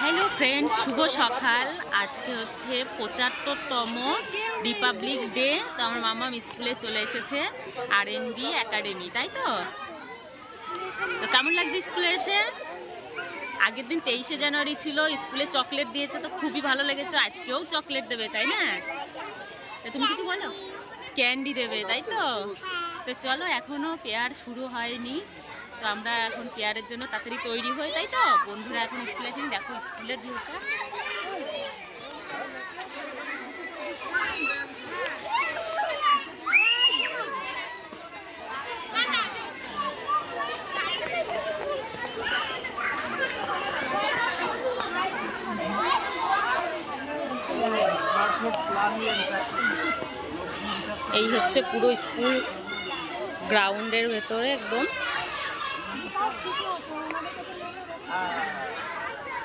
Hello friends, শুভ সকাল। আজকে হচ্ছে ৭৫তম রিপাবলিক ডে। তো আমার মামা স্কুলে চলে এসেছে আরএনবি একাডেমি, তাই তো? তো কেমন লাগছে স্কুলে এসে? আগের দিন ২৩শে জানুয়ারি ছিল, স্কুলে চকলেট দিয়েছে, তো খুবই ভালো লেগেছে। আজকেও চকলেট দেবে, তাই না? তুমি কিছু বলো। ক্যান্ডি দেবে, তাই তো? তো চলো, এখনো পেয়ার শুরু হয়নি, তো আমরা এখন পেয়ারের জন্য তাড়াতাড়ি তৈরি হই, তাই তো? বন্ধুরা এখন স্কুলে আসেনি, দেখো স্কুলের ভিউটা। এই হচ্ছে পুরো স্কুল গ্রাউন্ডের ভেতরে একদম।